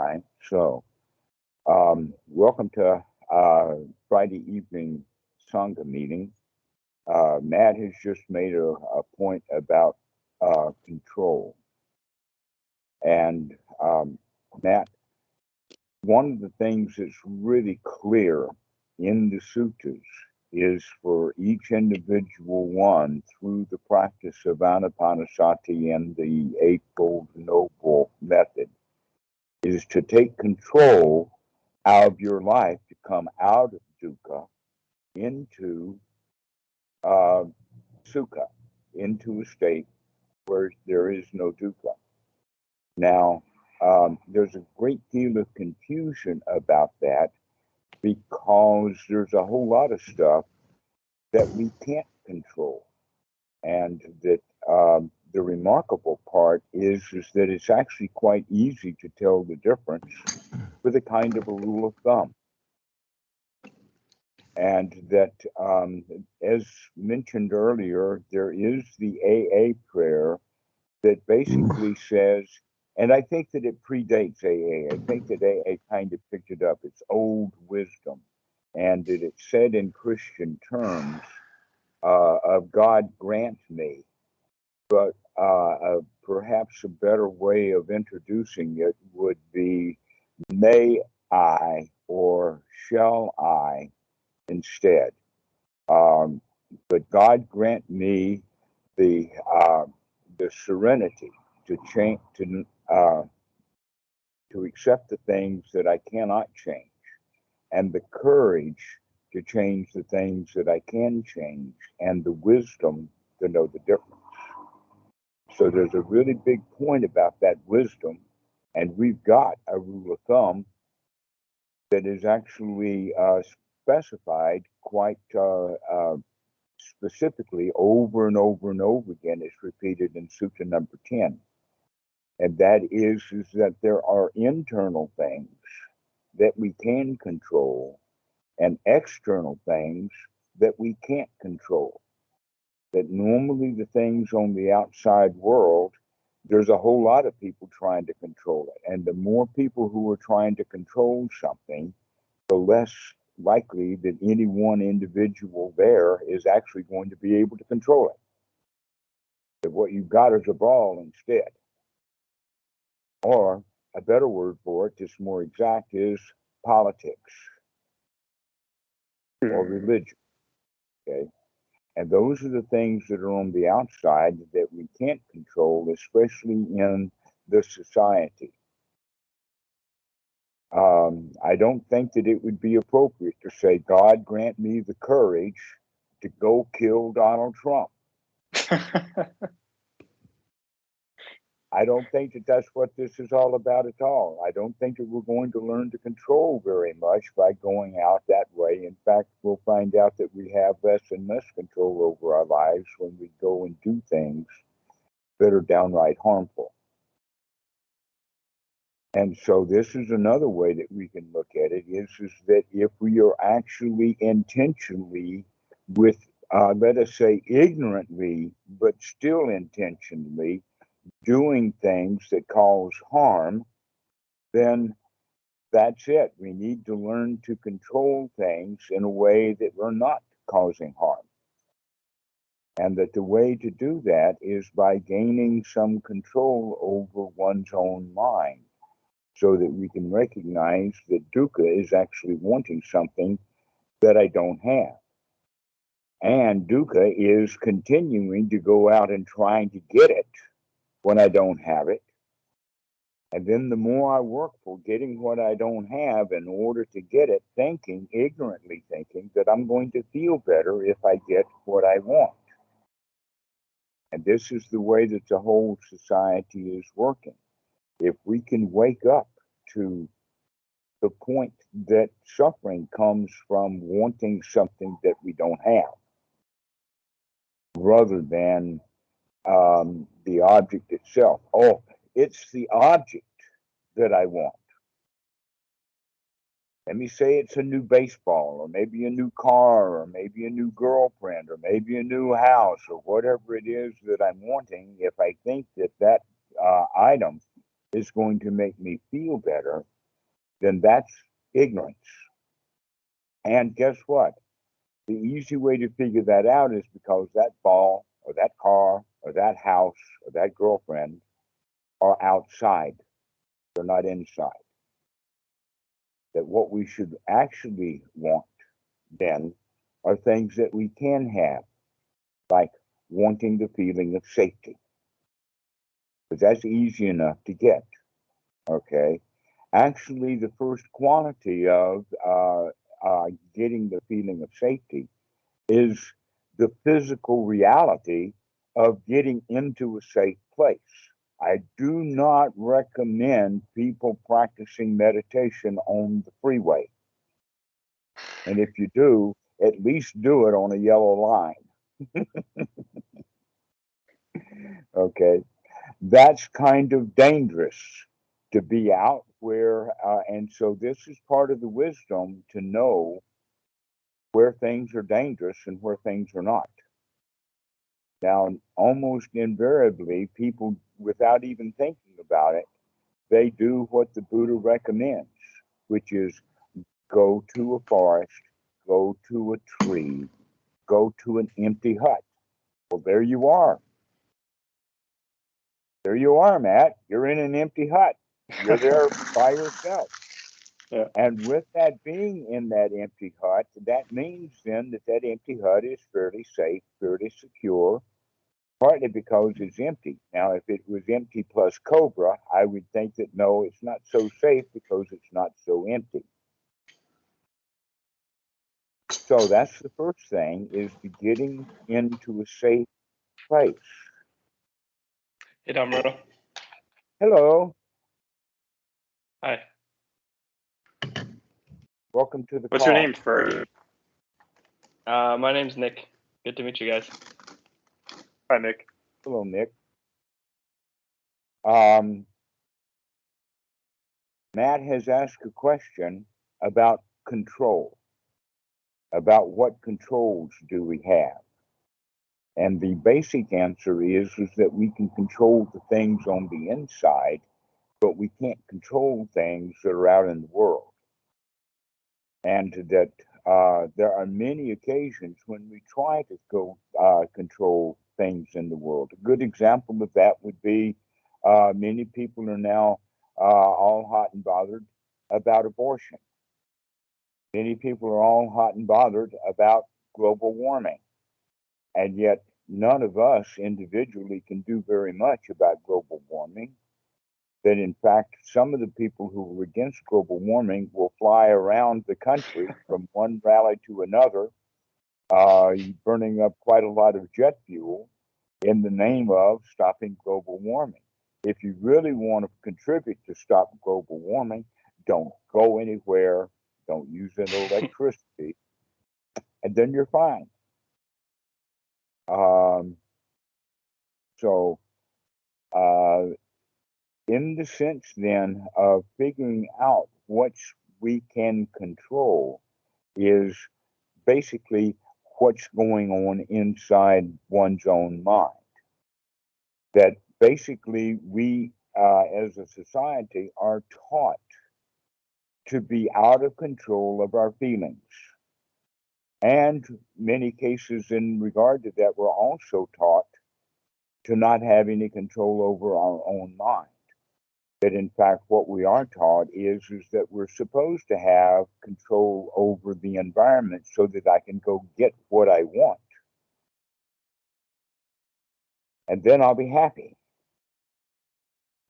right. So, welcome to Friday evening Sangha meeting. Matt has just made a point about control. And Matt, one of the things that's really clear in the suttas is for each individual one through the practice of anapanasati and the Eightfold Noble Method is to take control of your life to come out of dukkha into uh, sukha, into a state where there is no dukkha. Now, there's a great deal of confusion about that because there's a whole lot of stuff that we can't control. And that the remarkable part is that it's actually quite easy to tell the difference with a kind of a rule of thumb. And that, as mentioned earlier, there is the AA prayer that basically says, and I think that it predates AA. I think that AA kind of picked it up. It's old wisdom. And that it said in Christian terms, of God grant me. But perhaps a better way of introducing it would be, may I or shall I instead. But God grant me the serenity to change, to accept the things that I cannot change, and the courage to change the things that I can change, and the wisdom to know the difference. So there's a really big point about that wisdom, and we've got a rule of thumb that is actually specified quite specifically over and over and over again. It's repeated in Sutta number 10. And that is that there are internal things that we can control and external things that we can't control. That normally the things on the outside world, there's a whole lot of people trying to control it. And the more people who are trying to control something, the less likely that any one individual there is actually going to be able to control it. That what you've got is a ball instead. Or a better word for it, just more exact, is politics or religion. Okay. And those are the things that are on the outside that we can't control, especially in the society. I don't think that it would be appropriate to say, God grant me the courage to go kill Donald Trump. I don't think that that's what this is all about at all. I don't think that we're going to learn to control very much by going out that way. In fact, we'll find out that we have less and less control over our lives when we go and do things that are downright harmful. And so this is another way that we can look at it is that if we are actually intentionally with, let us say ignorantly, but still intentionally doing things that cause harm, then that's it. We need to learn to control things in a way that we're not causing harm. And that the way to do that is by gaining some control over one's own mind so that we can recognize that dukkha is actually wanting something that I don't have. And dukkha is continuing to go out and trying to get it when I don't have it. And then the more I work for getting what I don't have in order to get it, ignorantly thinking that I'm going to feel better if I get what I want. And this is the way that the whole society is working. If we can wake up to the point that suffering comes from wanting something that we don't have, rather than the object itself. Oh, it's the object that I want. Let me say it's a new baseball, or maybe a new car, or maybe a new girlfriend, or maybe a new house, or whatever it is that I'm wanting. If I think that that item is going to make me feel better, then that's ignorance. And guess what? The easy way to figure that out is because that ball or that car or that house or that girlfriend are outside. They're not inside. That what we should actually want then are things that we can have, like wanting the feeling of safety. Because that's easy enough to get. Okay. Actually, the first quality of getting the feeling of safety is the physical reality of getting into a safe place. I do not recommend people practicing meditation on the freeway. And if you do, at least do it on a yellow line. Okay. That's kind of dangerous to be out where, and so this is part of the wisdom to know where things are dangerous and where things are not. Now, almost invariably, people, without even thinking about it, they do what the Buddha recommends, which is go to a forest, go to a tree, go to an empty hut. Well, there you are. There you are, Matt. You're in an empty hut. You're there by yourself. Yeah. And with that being in that empty hut, that means then that that empty hut is fairly safe, fairly secure, partly because it's empty. Now, if it was empty plus Cobra, I would think that no, it's not so safe because it's not so empty. So that's the first thing, is the getting into a safe place. Hey, Dhammarato. Hello, Hi. welcome to the What's your call. name for? My name's Nick. Good to meet you guys. Hi, Nick. Hello, Nick. Matt has asked a question about control, about what controls do we have. And the basic answer is that we can control the things on the inside, but we can't control things that are out in the world. And that there are many occasions when we try to go control things in the world. A good example of that would be many people are now all hot and bothered about abortion. Many people are all hot and bothered about global warming. And yet, none of us individually can do very much about global warming. That in fact, some of the people who are against global warming will fly around the country from one rally to another, burning up quite a lot of jet fuel in the name of stopping global warming. If you really want to contribute to stop global warming, don't go anywhere, don't use any electricity, and then you're fine. Um, so, uh, in the sense then of figuring out what we can control, is basically what's going on inside one's own mind. That basically we, as a society, are taught to be out of control of our feelings. And many cases in regard to that, we're also taught to not have any control over our own mind. That in fact, what we are taught is that we're supposed to have control over the environment so that I can go get what I want. And then I'll be happy.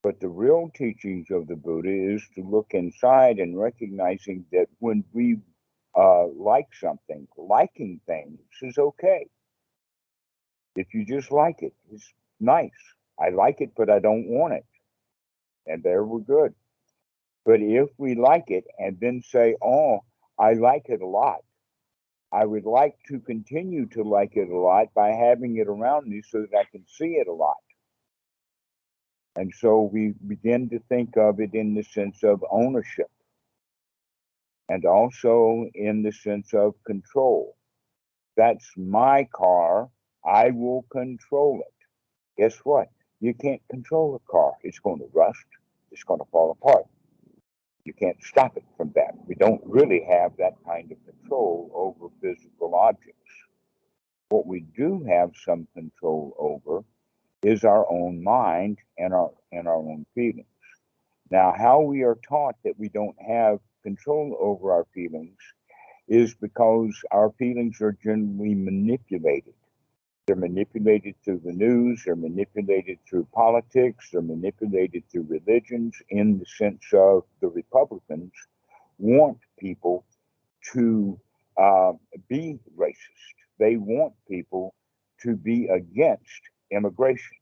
But the real teachings of the Buddha is to look inside and recognizing that when we like something, liking things is okay. If you just like it, it's nice. I like it, but I don't want it. And there we're good. But if we like it and then say, oh, I like it a lot, I would like to continue to like it a lot by having it around me so that I can see it a lot. And so we begin to think of it in the sense of ownership and also in the sense of control. That's my car. I will control it. Guess what? You can't control a car. It's going to rust. it's going to fall apart. You can't stop it from that. We don't really have that kind of control over physical objects. What we do have some control over is our own mind and our own feelings. Now, how we are taught that we don't have control over our feelings is because our feelings are generally manipulated. They're manipulated through the news, they're manipulated through politics, they're manipulated through religions, in the sense of the Republicans want people to be racist. They want people to be against immigration.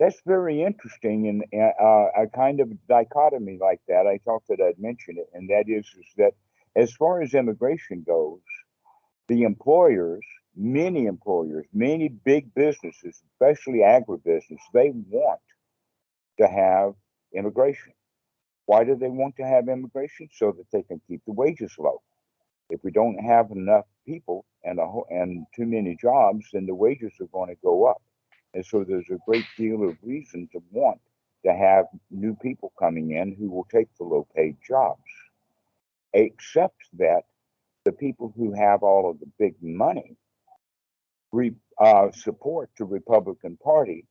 That's very interesting, and a kind of dichotomy like that. I thought that I'd mention it, and that is that as far as immigration goes, the employers, many big businesses, especially agribusiness, they want to have immigration. Why do they want to have immigration? So that they can keep the wages low. If we don't have enough people and too many jobs, then the wages are going to go up. And so there's a great deal of reason to want to have new people coming in who will take the low paid jobs. Except that the people who have all of the big money support the Republican Party,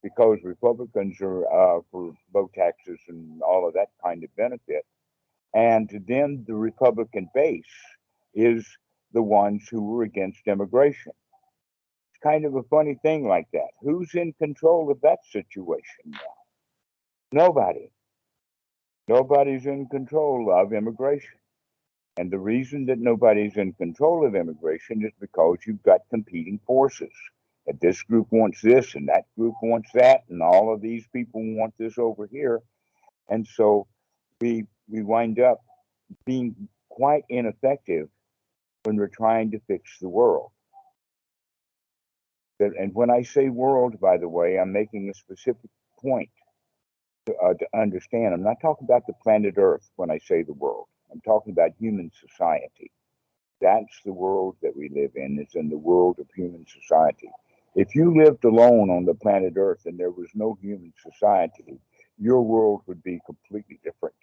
because Republicans are for low taxes and all of that kind of benefit. And then the Republican base is the ones who are against immigration. It's kind of a funny thing like that. Who's in control of that situation now? Nobody. Nobody's in control of immigration. And the reason that nobody's in control of immigration is because you've got competing forces. And this group wants this, and that group wants that, and all of these people want this over here. And so we wind up being quite ineffective when we're trying to fix the world. And when I say world, by the way, I'm making a specific point to understand. I'm not talking about the planet Earth when I say the world. I'm talking about human society. That's the world that we live in. It's in the world of human society. If you lived alone on the planet Earth and there was no human society, your world would be completely different.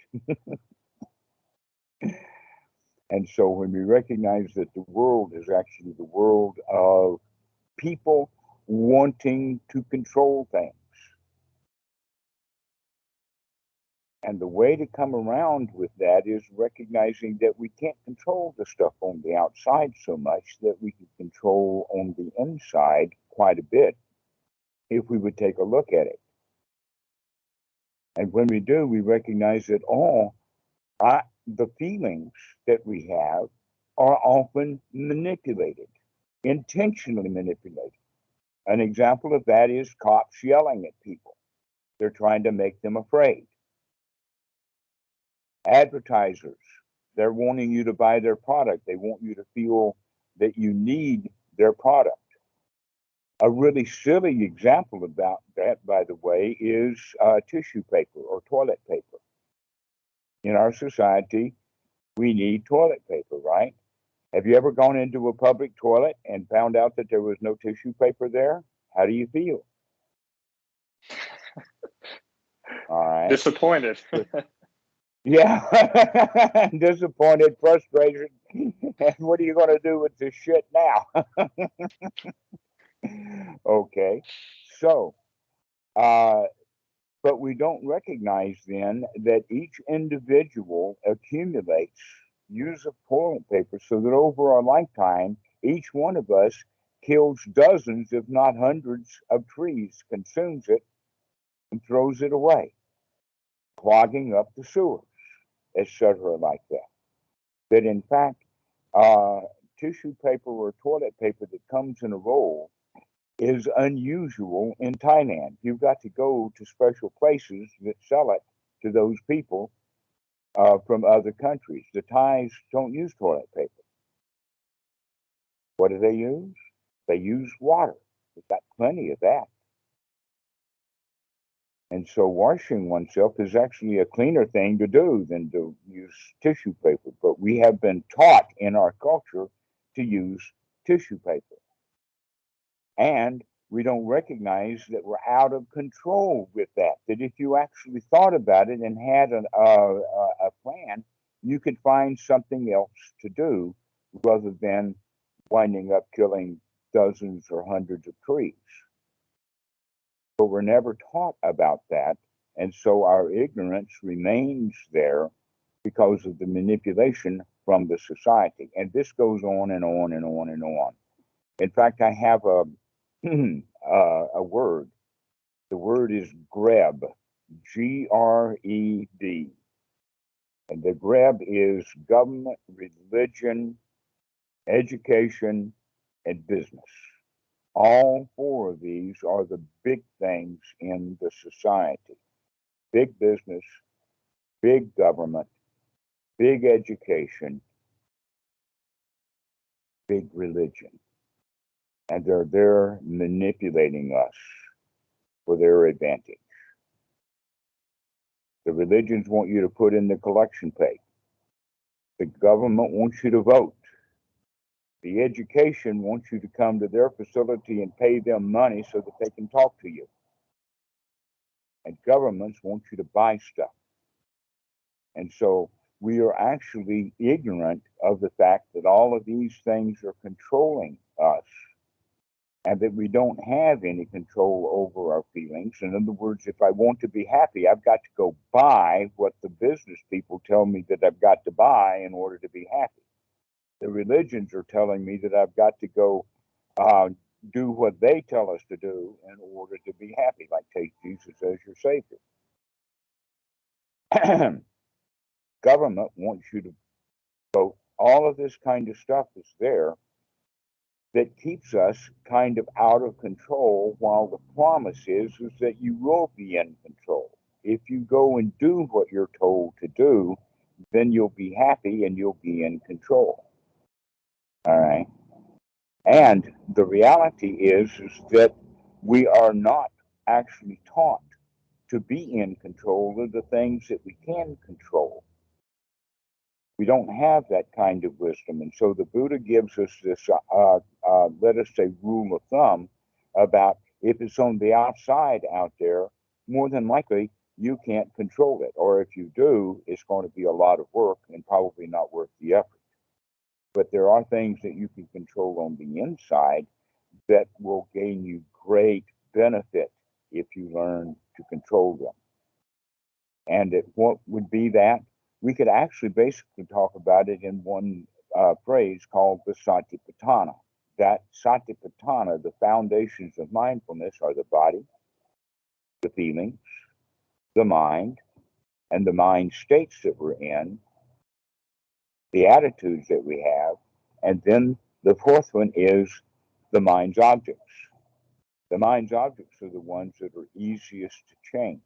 And so when we recognize that the world is actually the world of people wanting to control things, and the way to come around with that is recognizing that we can't control the stuff on the outside so much, that we can control on the inside quite a bit if we would take a look at it. And when we do, we recognize that the feelings that we have are often manipulated, intentionally manipulated. An example of that is cops yelling at people. They're trying to make them afraid. Advertisers, they're wanting you to buy their product. They want you to feel that you need their product. A really silly example about that, by the way, is tissue paper or toilet paper. In our society, we need toilet paper, right? Have you ever gone into a public toilet and found out that there was no tissue paper there? How do you feel? All right. Disappointed. Yeah. Disappointed, frustrated. And what are you going to do with this shit now? Okay. So, but we don't recognize then that each individual accumulates use of toilet paper, so that over our lifetime, each one of us kills dozens, if not hundreds, of trees, consumes it, and throws it away, clogging up the sewers, etc., like that. That in fact, tissue paper or toilet paper that comes in a roll is unusual in Thailand. You've got to go to special places that sell it to those people from other countries. The Thais don't use toilet paper. What do they use? They use water. They've got plenty of that. And so washing oneself is actually a cleaner thing to do than to use tissue paper. But we have been taught in our culture to use tissue paper. And We don't recognize that we're out of control with that. That if you actually thought about it and had a plan, you could find something else to do rather than winding up killing dozens or hundreds of trees. But we're never taught about that. And so our ignorance remains there because of the manipulation from the society. And this goes on and on and on and on. In fact, I have a word. The word is GREB, GREB. And the GREB is government, religion, education, and business. All four of these are the big things in the society. Big business, big government, big education, big religion. And they're there manipulating us for their advantage. The religions want you to put in the collection plate. The government wants you to vote. The education wants you to come to their facility and pay them money so that they can talk to you. And governments want you to buy stuff. And so we are actually ignorant of the fact that all of these things are controlling us and that we don't have any control over our feelings. In other words, if I want to be happy, I've got to go buy what the business people tell me that I've got to buy in order to be happy. The religions are telling me that I've got to go do what they tell us to do in order to be happy, like take Jesus as your Savior. Government wants you to vote. All of this kind of stuff is there that keeps us kind of out of control, while the promise is that you will be in control. If you go and do what you're told to do, then you'll be happy and you'll be in control. All right. And the reality is that we are not actually taught to be in control of the things that we can control. We don't have that kind of wisdom. And so the Buddha gives us this, let us say, rule of thumb about if it's on the outside out there, more than likely you can't control it. Or if you do, it's going to be a lot of work and probably not worth the effort. But there are things that you can control on the inside that will gain you great benefit if you learn to control them. And what would be that? We could actually basically talk about it in one phrase called the satipatthāna. That satipatthāna, the foundations of mindfulness, are the body, the feelings, the mind, and the mind states that we're in, the attitudes that we have, and then the fourth one is the mind's objects. The mind's objects are the ones that are easiest to change.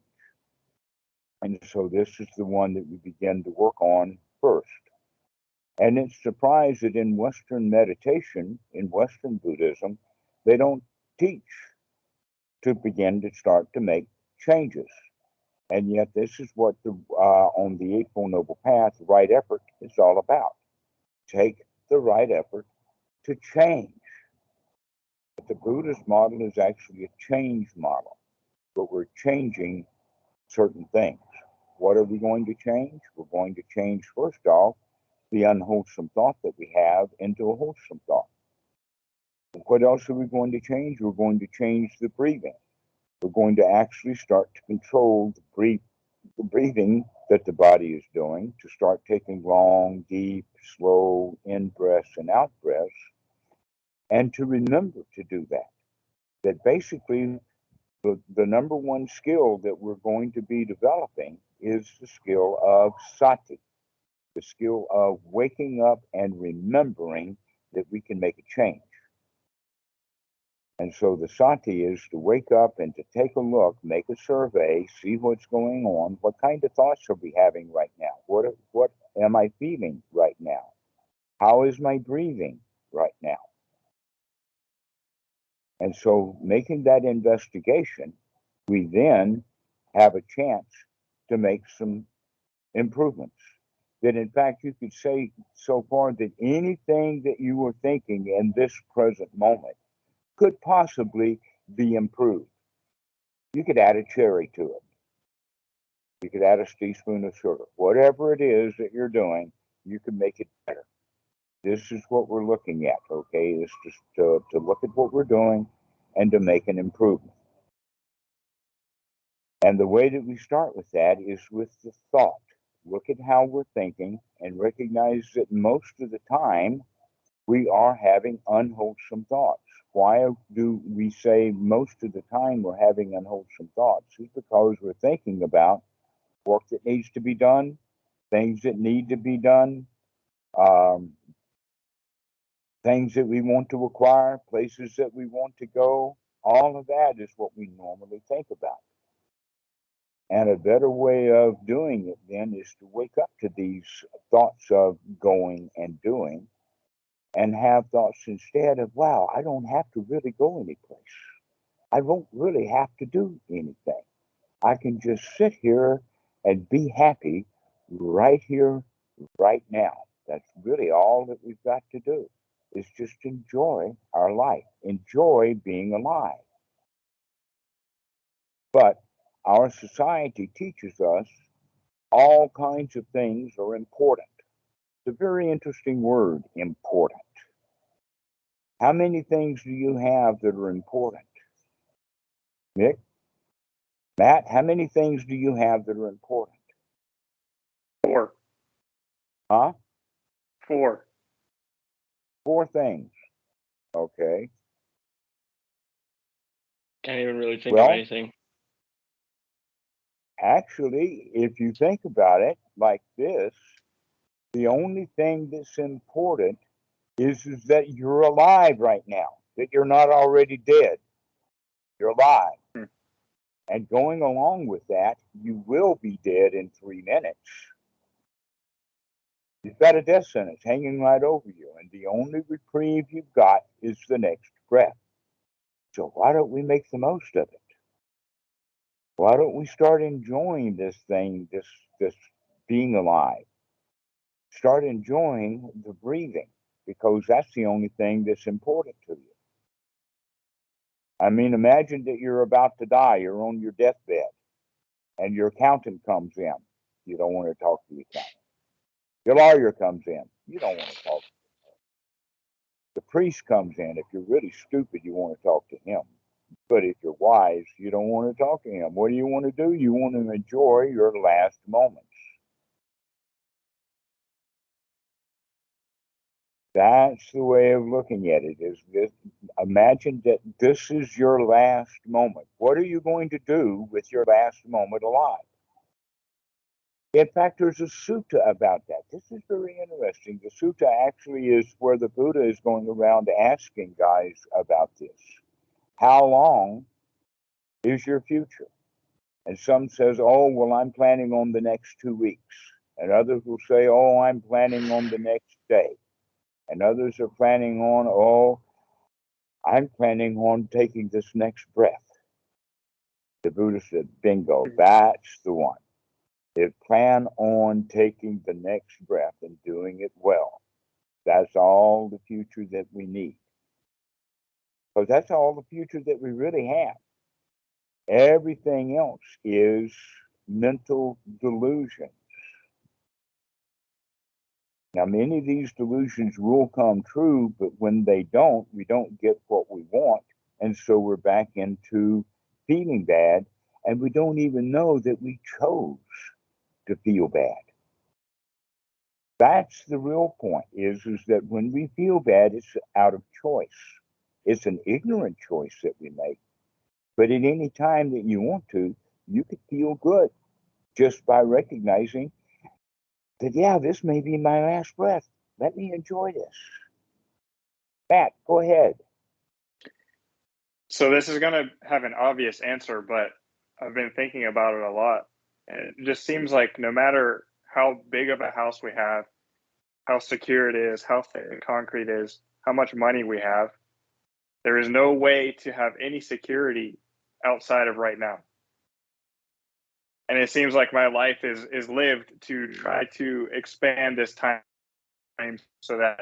And so this is the one that we begin to work on first. And it's surprised that in Western meditation, in Western Buddhism, they don't teach to begin to start to make changes. And yet this is what on the Eightfold Noble Path, right effort is all about. Take the right effort to change. But the Buddhist model is actually a change model, but we're changing certain things. What are we going to change? We're going to change, first off, the unwholesome thought that we have into a wholesome thought. What else are we going to change? We're going to change the breathing. We're going to actually start to control the breathing that the body is doing, to start taking long, deep, slow in-breaths and out-breaths, and to remember to do that. That basically the number one skill that we're going to be developing is the skill of sati, the skill of waking up and remembering that we can make a change. And so the sati is to wake up and to take a look, make a survey, see what's going on. What kind of thoughts are we having right now? What am I feeling right now? How is my breathing right now? And so making that investigation, we then have a chance to make some improvements. That in fact, you could say so far that anything that you were thinking in this present moment could possibly be improved. You could add a cherry to it. You could add a teaspoon of sugar. Whatever it is that you're doing, you can make it better. This is what we're looking at, okay? Is just to look at what we're doing and to make an improvement. And the way that we start with that is with the thought. Look at how we're thinking and recognize that most of the time we are having unwholesome thoughts. Why do we say most of the time we're having unwholesome thoughts? It's because we're thinking about work that needs to be done, things that need to be done, things that we want to acquire, places that we want to go. All of that is what we normally think about. And a better way of doing it then is to wake up to these thoughts of going and doing and have thoughts instead of, wow, I don't have to really go anyplace. I don't really have to do anything. I can just sit here and be happy right here, right now. That's really all that we've got to do is just enjoy our life, enjoy being alive. But our society teaches us all kinds of things are important. It's a very interesting word, important. How many things do you have that are important? Nick? Matt, how many things do you have that are important? 4. Huh? 4. 4 things. Okay. Can't even really think of anything. Actually, if you think about it like this, the only thing that's important is that you're alive right now, that you're not already dead. You're alive. And going along with that, you will be dead in 3 minutes. You've got a death sentence hanging right over you, and the only reprieve you've got is the next breath. So why don't we make the most of it? Why don't we start enjoying this thing, this being alive? Start enjoying the breathing, because that's the only thing that's important to you. I mean, imagine that you're about to die, you're on your deathbed, and your accountant comes in. You don't want to talk to the accountant. Your lawyer comes in. You don't want to talk. The priest comes in. If you're really stupid, you want to talk to him. But if you're wise, you don't want to talk to him. What do you want to do? You want to enjoy your last moments. That's the way of looking at it. Is this? Imagine that this is your last moment. What are you going to do with your last moment alive? In fact, there's a sutta about that. This is very interesting. The sutta actually is where the Buddha is going around asking guys about this. How long is your future? And some says, oh, well, I'm planning on the next 2 weeks. And others will say, oh, I'm planning on the next day. And others are planning on, oh, I'm planning on taking this next breath. The Buddha said, bingo, that's the one. Plan on taking the next breath and doing it well. That's all the future that we need. Because that's all the future that we really have. Everything else is mental delusions. Now, many of these delusions will come true, but when they don't, we don't get what we want. And so we're back into feeling bad, and we don't even know that we chose to feel bad. That's the real point, is that when we feel bad, it's out of choice. It's an ignorant choice that we make. But at any time that you want to, you could feel good just by recognizing that, yeah, this may be my last breath. Let me enjoy this. Matt, go ahead. So this is going to have an obvious answer, but I've been thinking about it a lot. And it just seems like no matter how big of a house we have, how secure it is, how thick the concrete is, how much money we have, there is no way to have any security outside of right now. And it seems like my life is lived to try to expand this time so that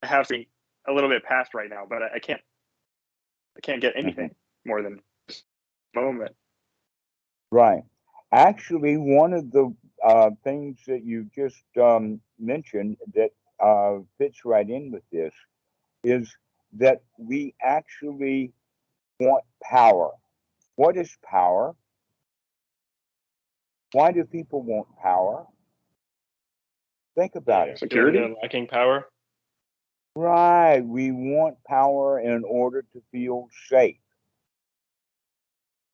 I have to be a little bit past right now, but I can't. I can't get anything more than this moment. Right. Actually, one of the things that you just mentioned that fits right in with this is that we actually want power. What is power? Why do people want power? Think about it. Security? They're lacking power. Right. We want power in order to feel safe.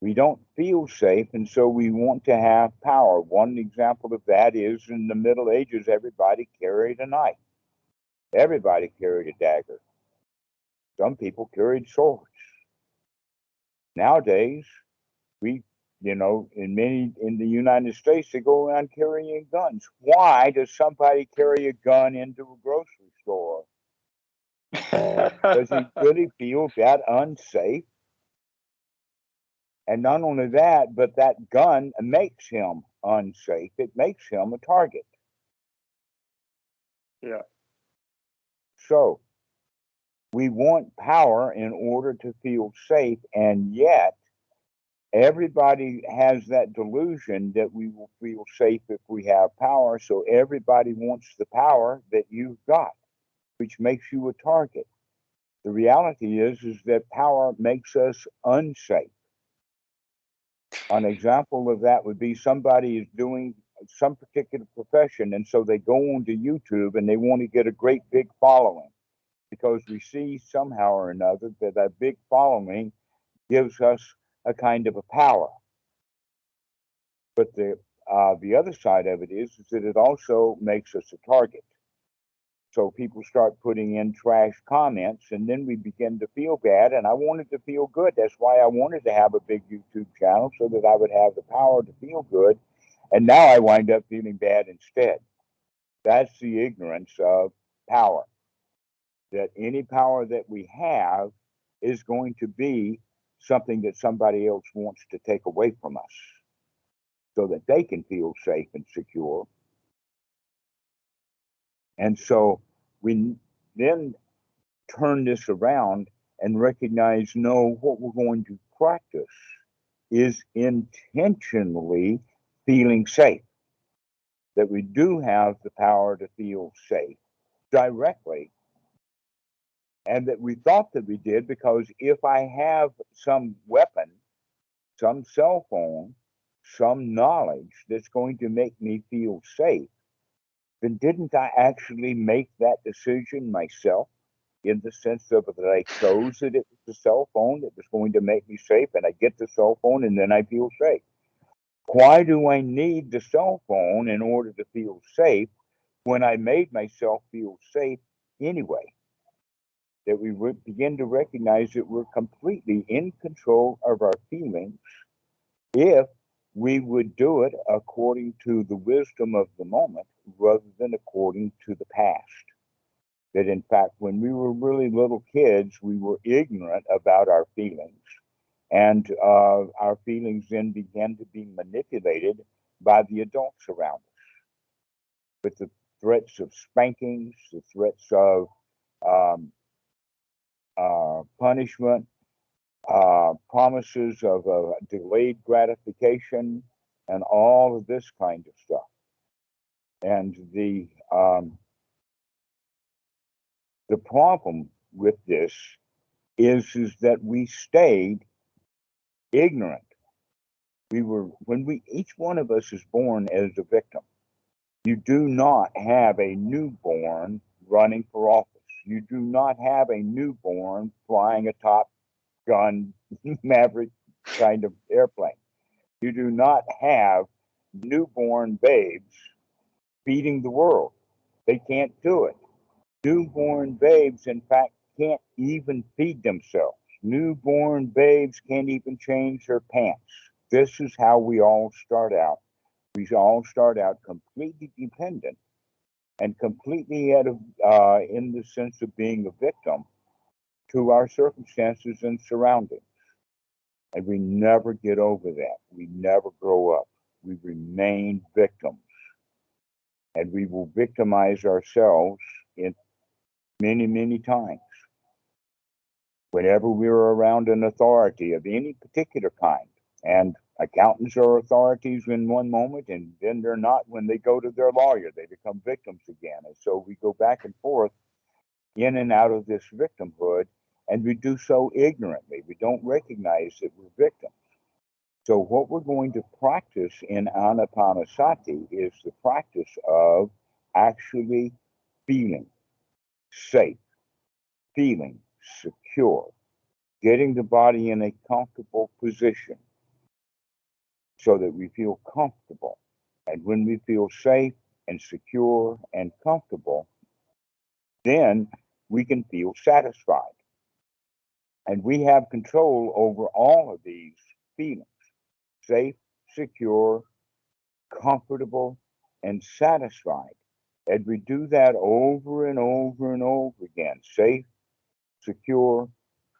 We don't feel safe, and so we want to have power. One example of that is in the Middle Ages, everybody carried a knife. Everybody carried a dagger. Some people carried swords. Nowadays, in the United States, they go around carrying guns. Why does somebody carry a gun into a grocery store? Does he really feel that unsafe? And not only that, but that gun makes him unsafe. It makes him a target. Yeah. So we want power in order to feel safe, and yet everybody has that delusion that we will feel safe if we have power. So everybody wants the power that you've got, which makes you a target. The reality is that power makes us unsafe. An example of that would be somebody is doing some particular profession, and so they go onto YouTube and they want to get a great big following because we see somehow or another that big following gives us a kind of a power. But the other side of it is that it also makes us a target. So people start putting in trash comments, and then we begin to feel bad. And I wanted to feel good. That's why I wanted to have a big YouTube channel so that I would have the power to feel good. And now I wind up feeling bad instead. That's the ignorance of power. That any power that we have is going to be something that somebody else wants to take away from us so that they can feel safe and secure. And so we then turn this around and recognize, no, what we're going to practice is intentionally feeling safe. That we do have the power to feel safe directly. And that we thought that we did because if I have some weapon, some cell phone, some knowledge that's going to make me feel safe, then didn't I actually make that decision myself? In the sense of that I chose that it was the cell phone that was going to make me safe, and I get the cell phone and then I feel safe. Why do I need the cell phone in order to feel safe when I made myself feel safe anyway? That we begin to recognize that we're completely in control of our feelings if we would do it according to the wisdom of the moment rather than according to the past. That in fact, when we were really little kids, we were ignorant about our feelings. And our feelings then began to be manipulated by the adults around us with the threats of spankings, the threats of punishment, promises of delayed gratification, and all of this kind of stuff. And the problem with this is that we stayed ignorant. Each one of us is born as a victim. You do not have a newborn running for office. You do not have a newborn flying a Top Gun Maverick kind of airplane. You do not have newborn babes feeding the world. They can't do it. Newborn babes, in fact, can't even feed themselves. Newborn babes can't even change their pants. This is how we all start out. We all start out completely dependent and completely in the sense of being a victim to our circumstances and surroundings. And we never get over that. We never grow up. We remain victims. And we will victimize ourselves in many, many times. Whenever we're around an authority of any particular kind, and accountants are authorities in one moment, and then they're not when they go to their lawyer. They become victims again. And so we go back and forth in and out of this victimhood, and we do so ignorantly. We don't recognize that we're victims. So what we're going to practice in Anapanasati is the practice of actually feeling safe, feeling secure, getting the body in a comfortable position so that we feel comfortable. And when we feel safe and secure and comfortable, then we can feel satisfied. And we have control over all of these feelings: safe, secure, comfortable, and satisfied. And we do that over and over and over again: safe, secure,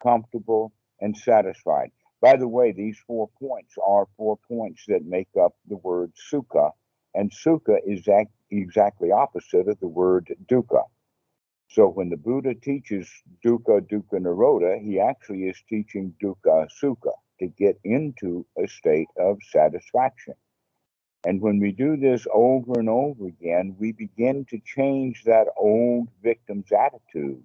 comfortable, and satisfied. By the way, these 4 points are 4 points that make up the word sukha, and sukha is exactly opposite of the word dukkha. So when the Buddha teaches dukkha, dukkha, nirodha, he actually is teaching dukkha, sukha, to get into a state of satisfaction. And when we do this over and over again, we begin to change that old victim's attitude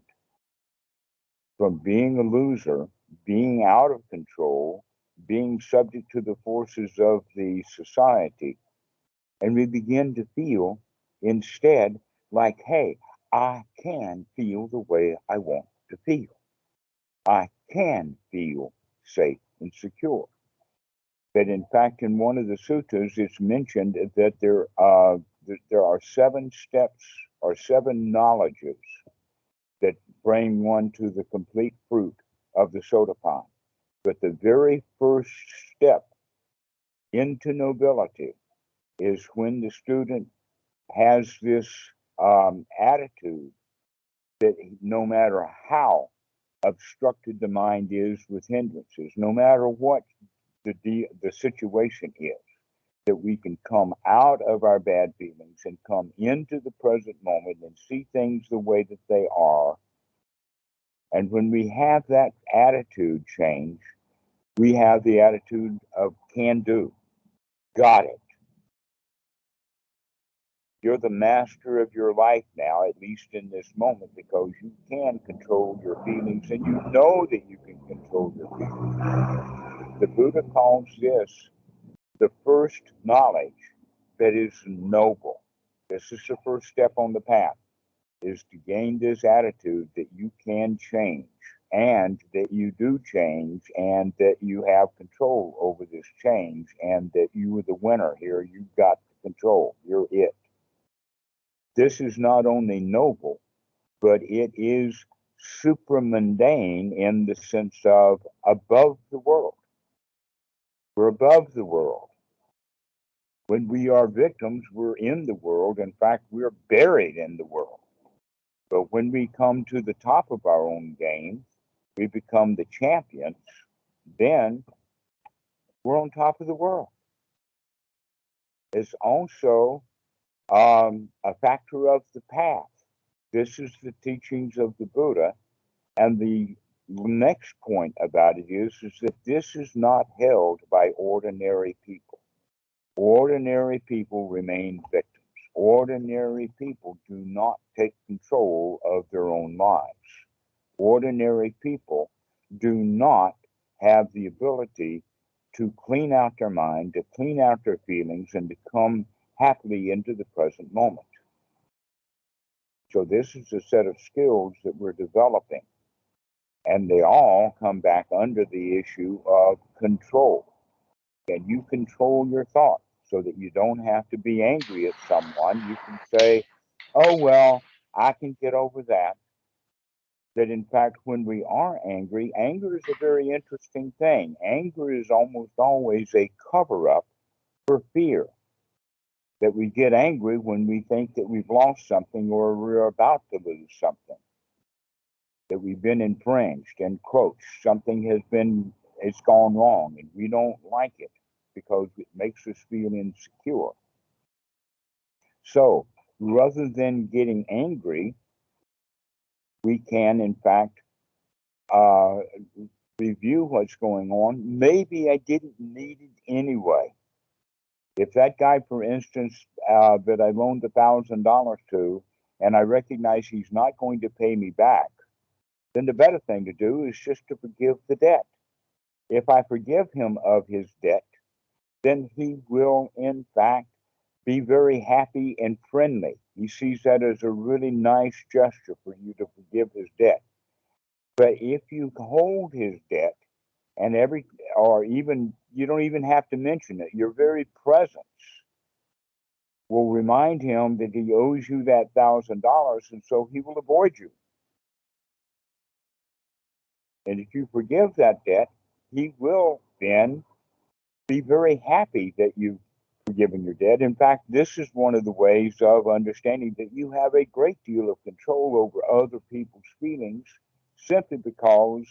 from being a loser, being out of control, being subject to the forces of the society. And we begin to feel instead like, hey, I can feel the way I want to feel. I can feel safe and secure. That in fact, in one of the suttas, it's mentioned that there are 7 steps or 7 knowledges that bring one to the complete fruit of the sotapanna. But the very first step into nobility is when the student has this attitude that no matter how obstructed the mind is with hindrances, no matter what the situation is, that we can come out of our bad feelings and come into the present moment and see things the way that they are. And when we have that attitude change, we have the attitude of can do, got it. You're the master of your life now, at least in this moment, because you can control your feelings and you know that you can control your feelings. The Buddha calls this the first knowledge that is noble. This is the first step on the path, is to gain this attitude that you can change and that you do change and that you have control over this change and that you are the winner here. You've got the control. You're it. This is not only noble, but it is supramundane in the sense of above the world. We're above the world. When we are victims, we're in the world. In fact, we're buried in the world. But when we come to the top of our own game, we become the champions, then we're on top of the world. It's also a factor of the path. This is the teachings of the Buddha. And the next point about it is that this is not held by ordinary people. Ordinary people remain victims. Ordinary people do not take control of their own lives. Ordinary people do not have the ability to clean out their mind, to clean out their feelings, and to come happily into the present moment. So this is a set of skills that we're developing. And they all come back under the issue of control. Can you control your thoughts so that you don't have to be angry at someone? You can say, oh, well, I can get over that. That in fact, when we are angry, anger is a very interesting thing. Anger is almost always a cover-up for fear. That we get angry when we think that we've lost something or we're about to lose something. That we've been infringed, encroached, something it's gone wrong, and we don't like it because it makes us feel insecure. So rather than getting angry, we can in fact review what's going on. Maybe I didn't need it anyway. If that guy, for instance, that I loaned $1,000 to, and I recognize he's not going to pay me back, then the better thing to do is just to forgive the debt. If I forgive him of his debt, then he will, in fact, be very happy and friendly. He sees that as a really nice gesture for you to forgive his debt. But if you hold his debt, and or even, you don't even have to mention it, your very presence will remind him that he owes you that $1,000, and so he will avoid you. And if you forgive that debt, he will then be very happy that you've forgiven your debt. In fact, this is one of the ways of understanding that you have a great deal of control over other people's feelings simply because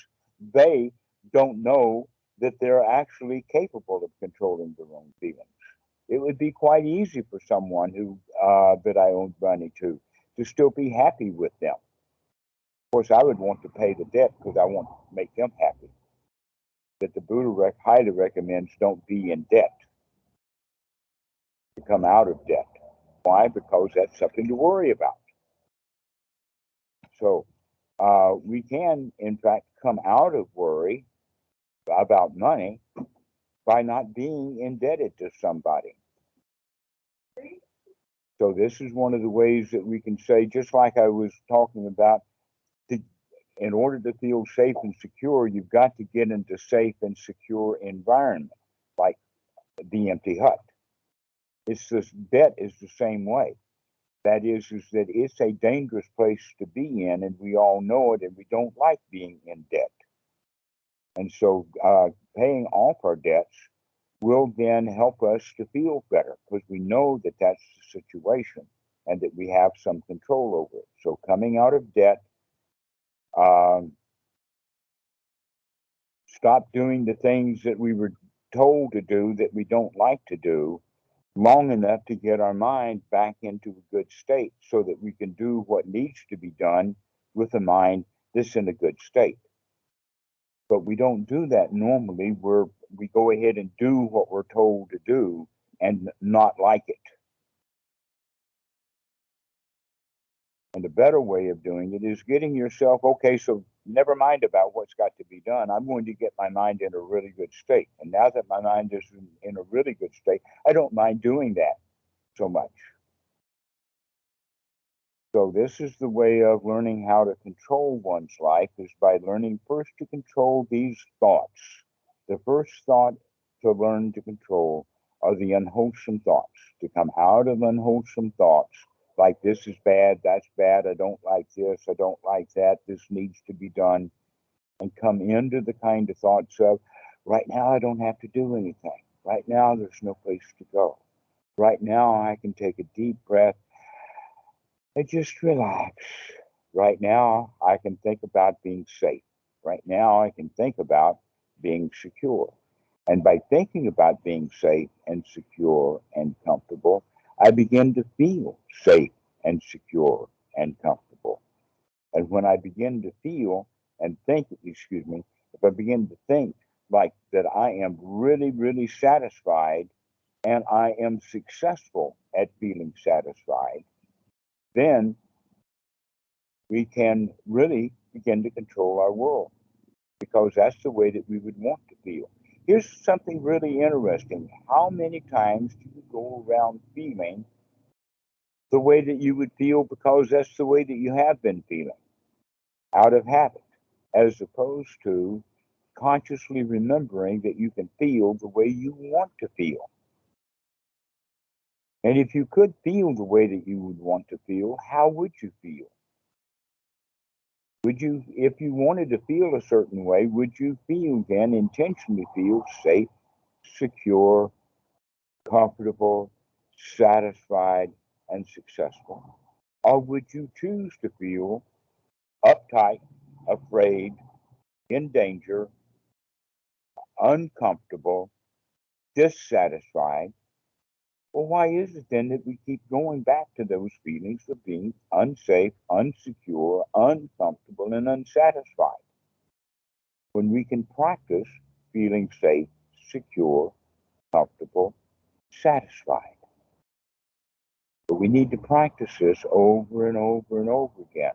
they don't know that they're actually capable of controlling their own feelings. It would be quite easy for someone who that I owed money to still be happy with them. Of course, I would want to pay the debt because I want to make them happy. That the Buddha highly recommends don't be in debt, to come out of debt. Why? Because that's something to worry about. So we can, in fact, come out of worry about money by not being indebted to somebody. So this is one of the ways that we can say, just like I was talking about, in order to feel safe and secure, you've got to get into safe and secure environment, like the empty hut. Debt is the same way. That is that it's a dangerous place to be in, and we all know it, and we don't like being in debt. And so paying off our debts will then help us to feel better because we know that that's the situation and that we have some control over it. So coming out of debt, stop doing the things that we were told to do that we don't like to do long enough to get our mind back into a good state so that we can do what needs to be done with a mind that's in a good state. But we don't do that normally, where we go ahead and do what we're told to do and not like it. And the better way of doing it is getting yourself, okay, so never mind about what's got to be done. I'm going to get my mind in a really good state. And now that my mind is in a really good state, I don't mind doing that so much. So this is the way of learning how to control one's life, is by learning first to control these thoughts. The first thought to learn to control are the unwholesome thoughts, to come out of unwholesome thoughts, like this is bad, that's bad, I don't like this, I don't like that, this needs to be done, and come into the kind of thoughts of, right now I don't have to do anything. Right now there's no place to go. Right now I can take a deep breath and just relax. Right now I can think about being safe. Right now I can think about being secure. And by thinking about being safe and secure and comfortable, I begin to feel safe and secure and comfortable. And when I begin to feel and think, if I begin to think like that I am really, really satisfied and I am successful at feeling satisfied, then we can really begin to control our world, because that's the way that we would want to feel. Here's something really interesting. How many times do you go around feeling the way that you would feel because that's the way that you have been feeling out of habit, as opposed to consciously remembering that you can feel the way you want to feel? And if you could feel the way that you would want to feel, how would you feel? Would you, if you wanted to feel a certain way, would you intentionally feel safe, secure, comfortable, satisfied, and successful? Or would you choose to feel uptight, afraid, in danger, uncomfortable, dissatisfied? Well, why is it then that we keep going back to those feelings of being unsafe, unsecure, uncomfortable, and unsatisfied? when we can practice feeling safe, secure, comfortable, satisfied. But we need to practice this over and over and over again.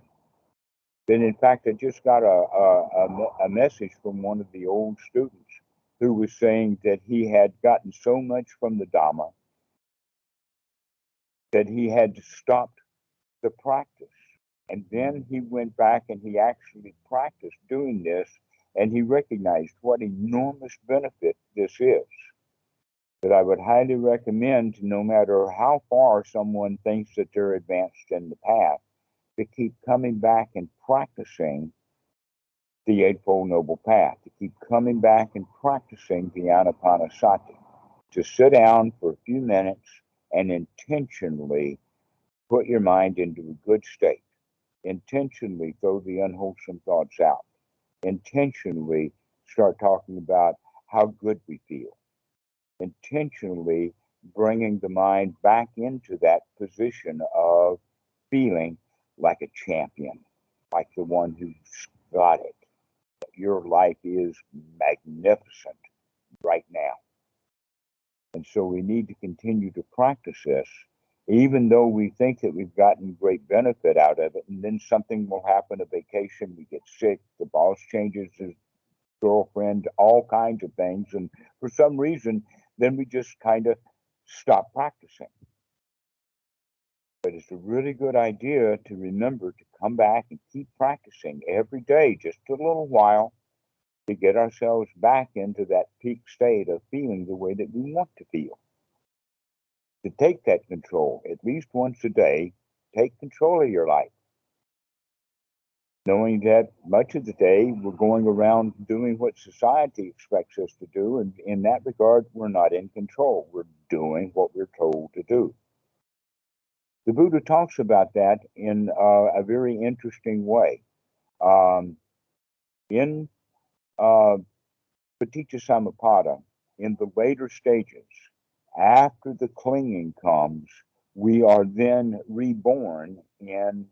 Then, in fact, I just got a message from one of the old students who was saying that he had gotten so much from the Dhamma that he had stopped the practice. And then he went back and he actually practiced doing this, and he recognized what enormous benefit this is. That I would highly recommend, no matter how far someone thinks that they're advanced in the path, to keep coming back and practicing the Eightfold Noble Path, to keep coming back and practicing the Anapanasati, to sit down for a few minutes and intentionally put your mind into a good state. Intentionally throw the unwholesome thoughts out. Intentionally start talking about how good we feel. Intentionally bringing the mind back into that position of feeling like a champion, like the one who's got it. Your life is magnificent right now. And so we need to continue to practice this, even though we think that we've gotten great benefit out of it. And then something will happen, a vacation, we get sick, the boss changes his girlfriend, all kinds of things. And for some reason, then we just kind of stop practicing. But it's a really good idea to remember to come back and keep practicing every day, just a little while, to get ourselves back into that peak state of feeling the way that we want to feel. To take that control at least once a day, take control of your life. Knowing that much of the day we're going around doing what society expects us to do, and in that regard, we're not in control. We're doing what we're told to do. The Buddha talks about that in a very interesting way. In paticcasamuppāda, in the later stages, after the clinging comes, we are then reborn in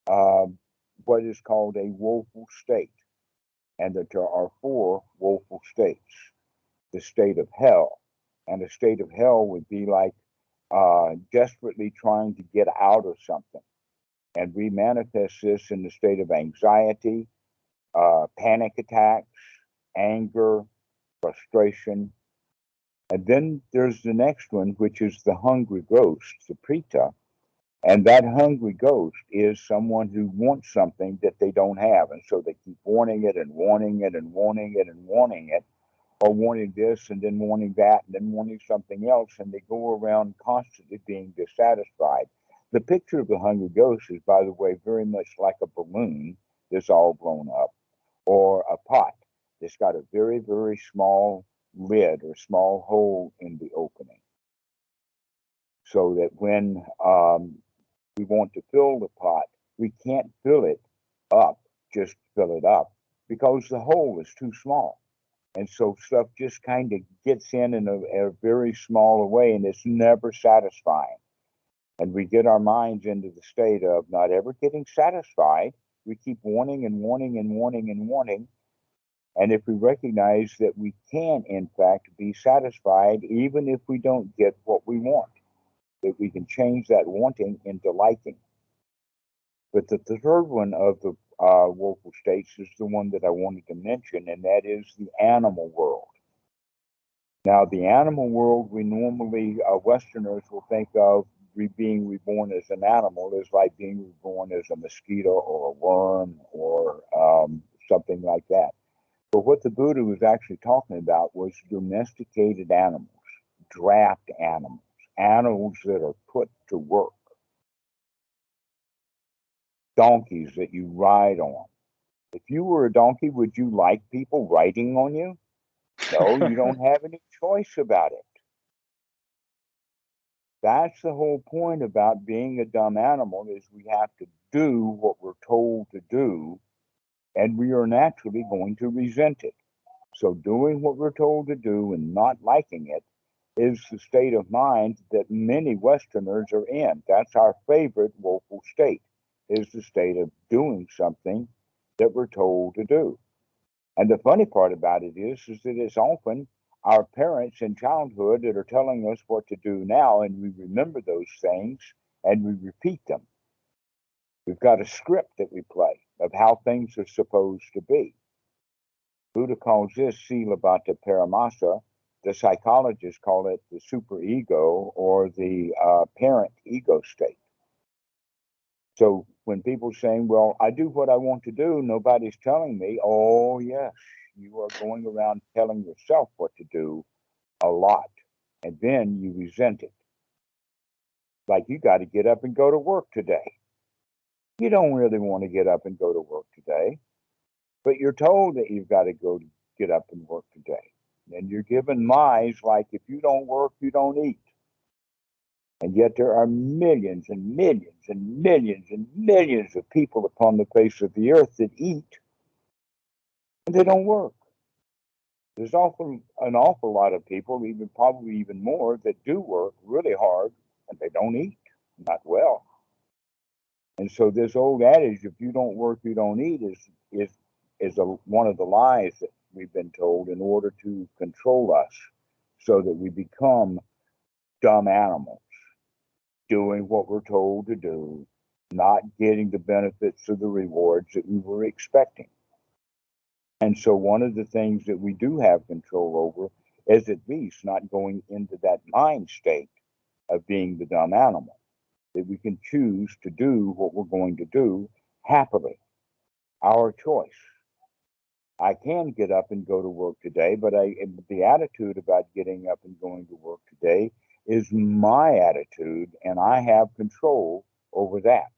what is called a woeful state. And that there are four woeful states. The state of hell. And a state of hell would be like desperately trying to get out of something. And we manifest this in the state of anxiety, panic attacks, anger, frustration. And then there's the next one, which is the hungry ghost, the preta. And that hungry ghost is someone who wants something that they don't have. And so they keep wanting it and wanting it and wanting it and wanting it, or wanting this and then wanting that and then wanting something else. And they go around constantly being dissatisfied. The picture of the hungry ghost is, by the way, very much like a balloon that's all blown up, or a pot that's got a very, very small lid or small hole in the opening. So that when we want to fill the pot, we can't fill it up, just fill it up, because the hole is too small. And so stuff just kind of gets in a very small way, and it's never satisfying. And we get our minds into the state of not ever getting satisfied. We keep wanting and wanting and wanting and wanting. And if we recognize that we can, in fact, be satisfied, even if we don't get what we want, that we can change that wanting into liking. But the third one of the woeful states is the one that I wanted to mention, and that is the animal world. Now, the animal world, we normally, Westerners will think of being reborn as an animal as like being reborn as a mosquito or a worm or something like that. But what the Buddha was actually talking about was domesticated animals, draft animals, animals that are put to work, donkeys that you ride on. If you were a donkey, would you like people riding on you? No, you don't have any choice about it. That's the whole point about being a dumb animal, is we have to do what we're told to do, and we are naturally going to resent it. So doing what we're told to do and not liking it is the state of mind that many Westerners are in. That's our favorite woeful state, is the state of doing something that we're told to do. And the funny part about it is that it's often our parents in childhood that are telling us what to do now, and we remember those things and we repeat them. We've got a script that we play of how things are supposed to be. Buddha calls this Sila-bhata paramasa. The psychologists call it the superego or the parent ego state. So when people saying, well, I do what I want to do, nobody's telling me, oh, yes, you are going around telling yourself what to do a lot. And then you resent it. Like you got to get up and go to work today. You don't really want to get up and go to work today, but you're told that you've got to get up and work today. And you're given lies like if you don't work, you don't eat. And yet there are millions and millions and millions and millions of people upon the face of the earth that eat and they don't work. There's an awful lot of people, probably even more, that do work really hard and they don't eat, not well. And so this old adage, if you don't work, you don't eat, is one of the lies that we've been told in order to control us so that we become dumb animals, doing what we're told to do, not getting the benefits of the rewards that we were expecting. And so one of the things that we do have control over is at least not going into that mind state of being the dumb animal, that we can choose to do what we're going to do happily, our choice. I can get up and go to work today, but the attitude about getting up and going to work today is my attitude, and I have control over that.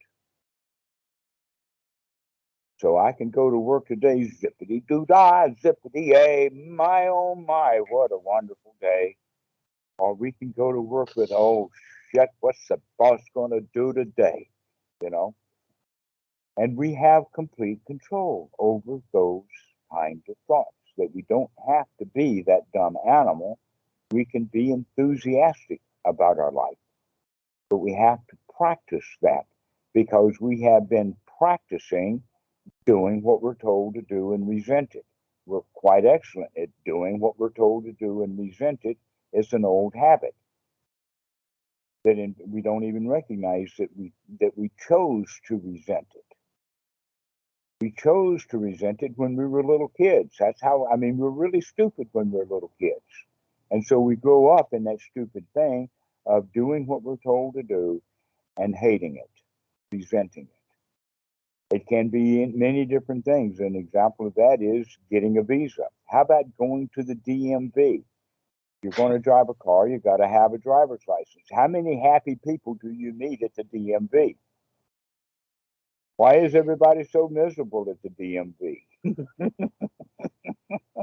So I can go to work today, zippity-doo-dah, zippity-yay, my oh my, what a wonderful day. Or we can go to work with, oh shit, what's the boss going to do today? You know? And we have complete control over those kinds of thoughts, that we don't have to be that dumb animal. We can be enthusiastic about our life. But we have to practice that because we have been practicing doing what we're told to do and resent it. We're quite excellent at doing what we're told to do and resent it. It's an old habit that we don't even recognize that we chose to resent it. We chose to resent it when we were little kids. That's how, I mean, we're really stupid when we're little kids. And so we grow up in that stupid thing of doing what we're told to do and hating it, resenting it. It can be many different things. An example of that is getting a visa. How about going to the DMV? You're going to drive a car, you got to have a driver's license. How many happy people do you meet at the DMV? Why is everybody so miserable at the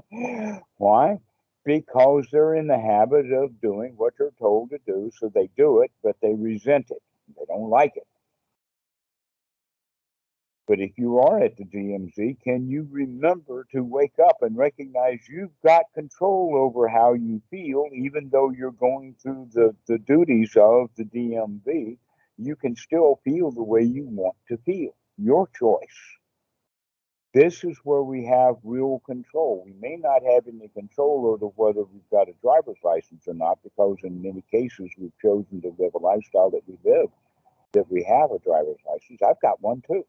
DMV? Why? Because they're in the habit of doing what they're told to do, so they do it, but they resent it. They don't like it. But if you are at the DMZ, can you remember to wake up and recognize you've got control over how you feel, even though you're going through the duties of the DMV? You can still feel the way you want to feel. Your choice. This is where we have real control. We may not have any control over whether we've got a driver's license or not, because in many cases we've chosen to live a lifestyle that we live, that we have a driver's license. I've got one too.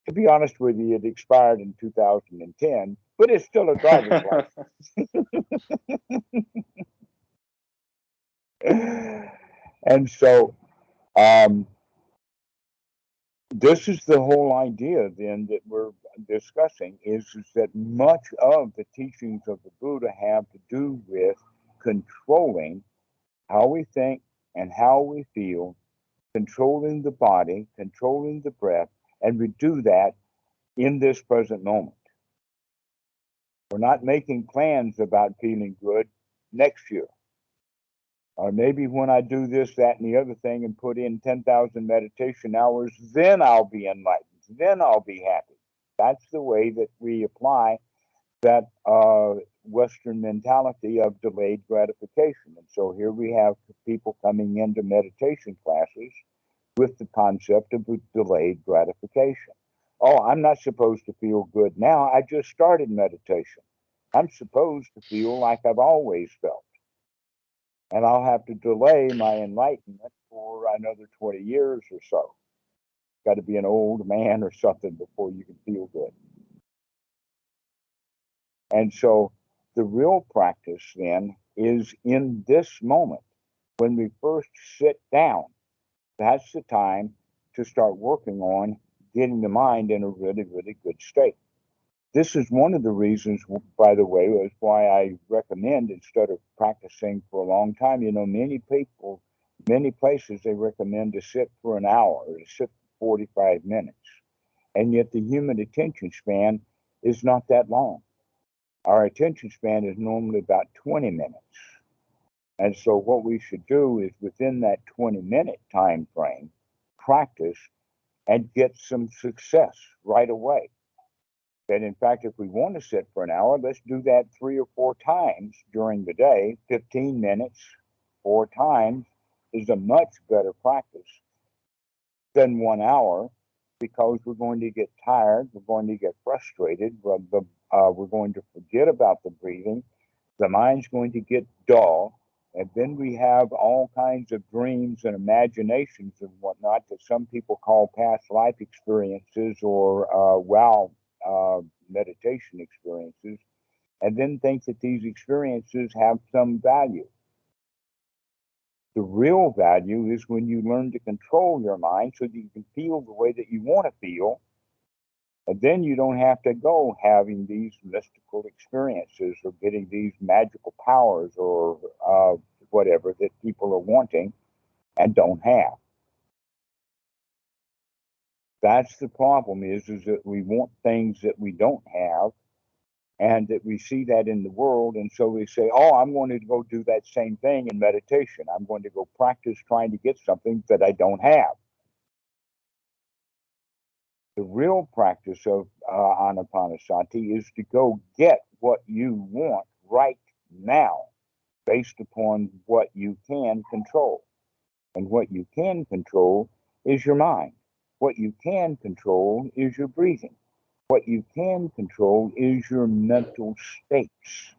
To be honest with you, it expired in 2010, but it's still a driver's license. And so this is the whole idea then that we're discussing is that much of the teachings of the Buddha have to do with controlling how we think and how we feel, controlling the body, controlling the breath, and we do that in this present moment. We're not making plans about feeling good next year. Or maybe when I do this, that, and the other thing and put in 10,000 meditation hours, then I'll be enlightened. Then I'll be happy. That's the way that we apply that Western mentality of delayed gratification. And so here we have people coming into meditation classes with the concept of delayed gratification. Oh, I'm not supposed to feel good now. I just started meditation. I'm supposed to feel like I've always felt. And I'll have to delay my enlightenment for another 20 years or so. Got to be an old man or something before you can feel good. And so the real practice then is in this moment when we first sit down. That's the time to start working on getting the mind in a really, really good state. This is one of the reasons, by the way, is why I recommend, instead of practicing for a long time, many people, many places, they recommend to sit for an hour or to sit for 45 minutes. And yet the human attention span is not that long. Our attention span is normally about 20 minutes. And so what we should do is within that 20-minute time frame, practice and get some success right away. That in fact, if we want to sit for an hour, let's do that 3 or 4 times during the day. 15 minutes, 4 times is a much better practice than 1 hour, because we're going to get tired, we're going to get frustrated, we're going to forget about the breathing, the mind's going to get dull, and then we have all kinds of dreams and imaginations and whatnot that some people call past life experiences or meditation experiences, and then think that these experiences have some value. The real value is when you learn to control your mind so that you can feel the way that you want to feel, and then you don't have to go having these mystical experiences or getting these magical powers or whatever that people are wanting and don't have. That's the problem is that we want things that we don't have, and that we see that in the world. And so we say, oh, I'm going to go do that same thing in meditation. I'm going to go practice trying to get something that I don't have. The real practice of anapanasati is to go get what you want right now, based upon what you can control. And what you can control is your mind. What you can control is your breathing. What you can control is your mental states.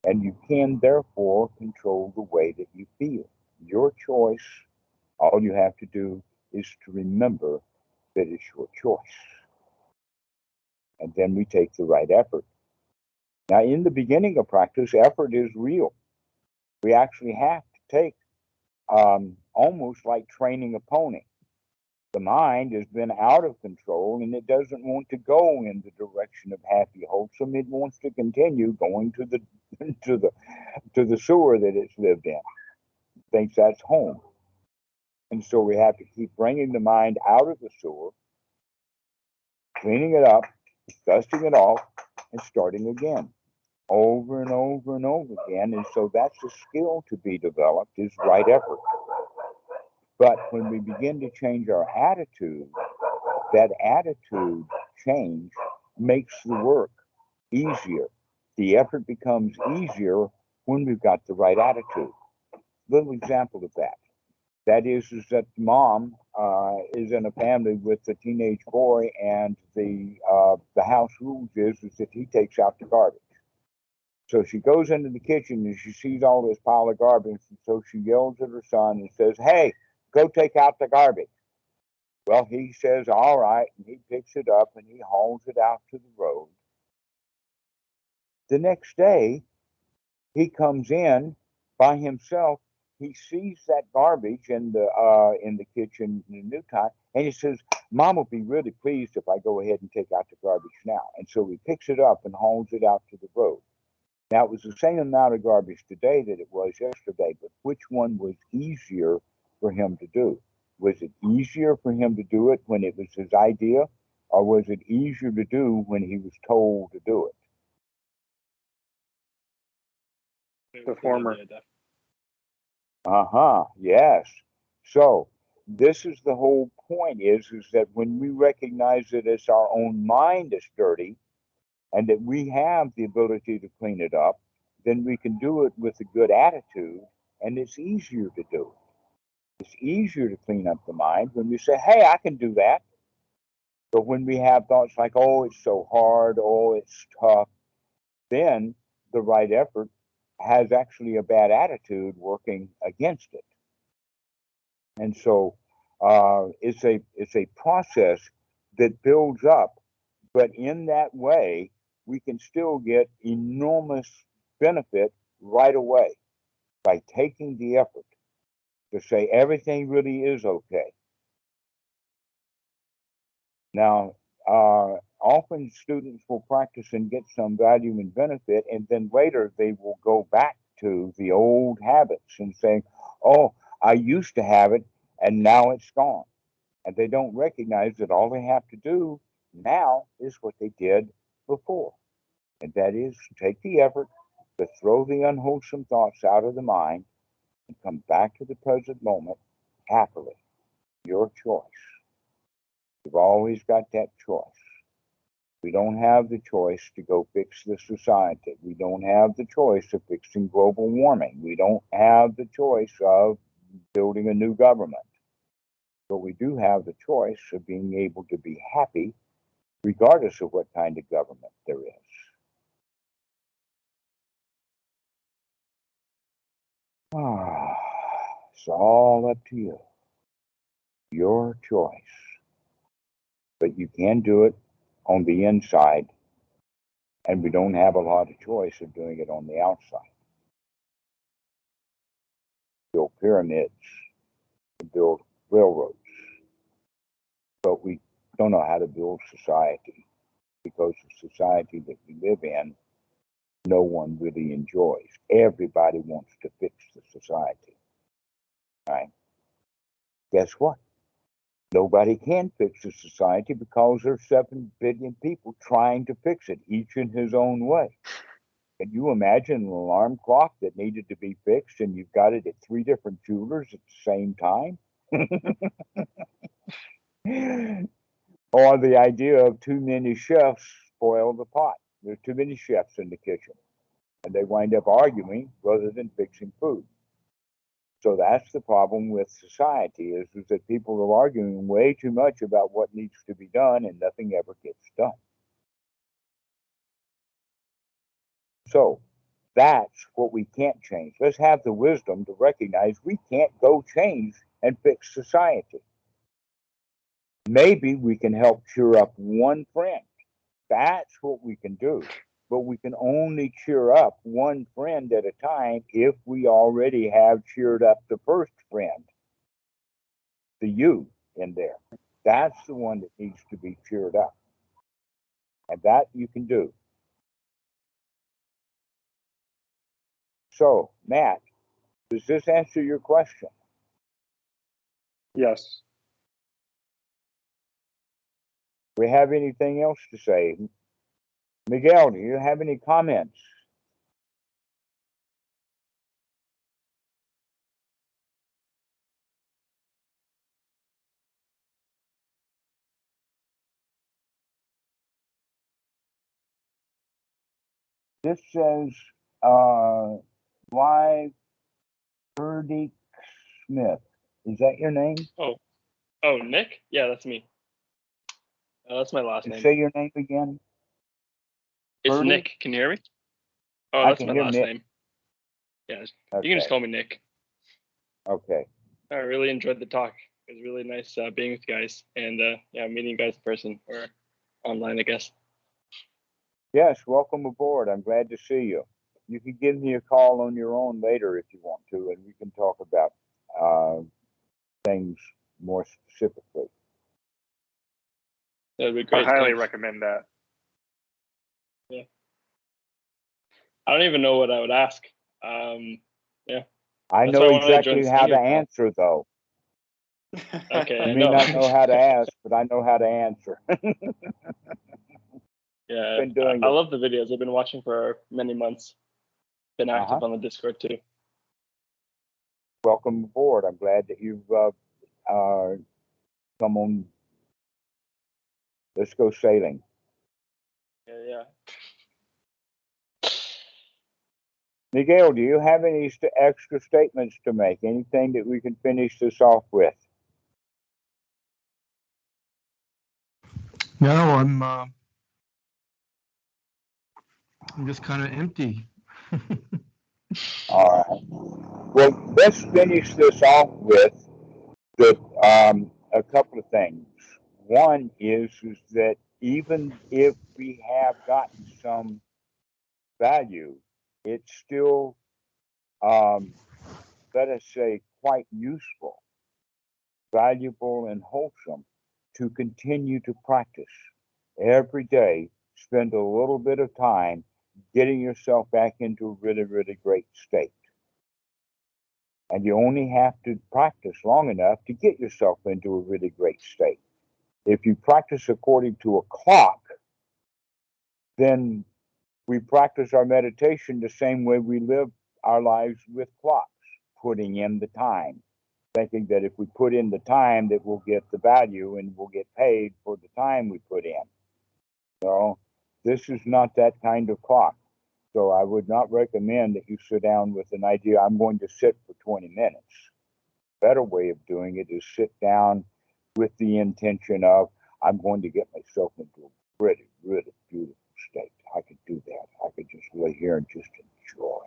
And you can therefore control the way that you feel. Your choice, all you have to do is to remember that it's your choice. And then we take the right effort. Now, in the beginning of practice, effort is real. We actually have to take almost like training a pony. The mind has been out of control and it doesn't want to go in the direction of happy, wholesome. It wants to continue going to the to the sewer that it's lived in. It thinks that's home. And so we have to keep bringing the mind out of the sewer, cleaning it up, dusting it off, and starting again over and over and over again. And so that's a skill to be developed, is right effort. But when we begin to change our attitude, that attitude change makes the work easier. The effort becomes easier when we've got the right attitude. Little example of that. That is that mom is in a family with a teenage boy, and the house rules is that he takes out the garbage. So she goes into the kitchen and she sees all this pile of garbage, and so she yells at her son and says, "Hey, go take out the garbage." Well, he says, "All right," and he picks it up and he hauls it out to the road. The next day, he comes in by himself. He sees that garbage in the kitchen in the new time, and he says, "Mom will be really pleased if I go ahead and take out the garbage now." And so he picks it up and hauls it out to the road. Now, it was the same amount of garbage today that it was yesterday, but which one was easier for him to do? Was it easier for him to do it when it was his idea, or was it easier to do when he was told to do it? The former. Yes. So this is the whole point is that when we recognize that it's our own mind that's dirty and that we have the ability to clean it up, then we can do it with a good attitude, and it's easier to do. It. It's easier to clean up the mind when we say, "Hey, I can do that." But when we have thoughts like, oh, it's so hard, oh, it's tough, then the right effort has actually a bad attitude working against it. And so it's a process that builds up, but in that way, we can still get enormous benefit right away by taking the effort to say everything really is okay. Now, often students will practice and get some value and benefit, and then later they will go back to the old habits and saying, oh, I used to have it, and now it's gone. And they don't recognize that all they have to do now is what they did before. And that is take the effort to throw the unwholesome thoughts out of the mind and come back to the present moment happily. Your choice. You've always got that choice. We don't have the choice to go fix the society. We don't have the choice of fixing global warming. We don't have the choice of building a new government. But we do have the choice of being able to be happy regardless of what kind of government there is. It's all up to you. Your choice. But you can do it on the inside, and we don't have a lot of choice of doing it on the outside. Build pyramids, build railroads, but we don't know how to build society, because the society that we live in, no one really enjoys. Everybody wants to fix the society. Right? Guess what? Nobody can fix the society because there's 7 billion people trying to fix it, each in his own way. Can you imagine an alarm clock that needed to be fixed and you've got it at 3 different jewelers at the same time? Or the idea of too many chefs spoil the pot. There's too many chefs in the kitchen, and they wind up arguing rather than fixing food. So that's the problem with society is that people are arguing way too much about what needs to be done and nothing ever gets done. So that's what we can't change. Let's have the wisdom to recognize we can't go change and fix society. Maybe we can help cheer up one friend. That's what we can do. But we can only cheer up one friend at a time if we already have cheered up the first friend, the you in there. That's the one that needs to be cheered up. And that you can do. So, Matt, does this answer your question? Yes. Do we have anything else to say? Miguel, do you have any comments? This says, live Verdict Smith. Is that your name? Oh, Nick? Yeah, that's me. That's my last name. Say your name again. It's Birdie? Nick. Can you hear me? Oh, I that's can my hear last Nick. name. Yeah, Okay. you can just call me Nick. Okay. I really enjoyed the talk. It was really nice being with you guys and yeah, meeting you guys in person or online, I guess. Yes, welcome aboard. I'm glad to see you. You can give me a call on your own later if you want to, and we can talk about things more specifically. That would be great. I highly Thanks. recommend that. Yeah. I don't even know what I would ask. Yeah. I That's know why I wanted to exactly join how to Sangha. answer, though. Okay, I I may know. not know how to ask, but I know how to answer. Yeah, Been doing I it. love the videos. I've been watching for many months. Been active on the Discord too. Welcome aboard. I'm glad that you've come on. Let's go sailing. Yeah. Miguel, do you have any extra statements to make? Anything that we can finish this off with? No, I'm just kind of empty. All right. Well, let's finish this off with a couple of things. One is that even if we have gotten some value, it's still, let us say, quite useful, valuable, and wholesome to continue to practice every day. Spend a little bit of time getting yourself back into a really, really great state. And you only have to practice long enough to get yourself into a really great state. If you practice according to a clock, then we practice our meditation the same way we live our lives with clocks, putting in the time, thinking that if we put in the time that we'll get the value and we'll get paid for the time we put in. So this is not that kind of clock. So I would not recommend that you sit down with an idea, I'm going to sit for 20 minutes. Better way of doing it is sit down with the intention of, I'm going to get myself into a really, really beautiful state. I could do that. I could just lay here and just enjoy.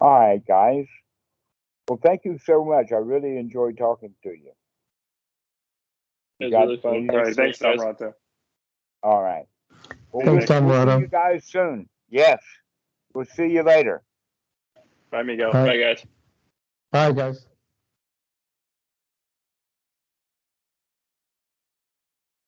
All right, guys. Well, thank you so much. I really enjoyed talking to you. It was really fun. All right, thanks, guys. Dhammarato. All right. Well, Thanks, we'll Dhammarato. see you guys soon. Yes. We'll see you later. Bye, Miguel. All right. Bye, guys. Bye, guys.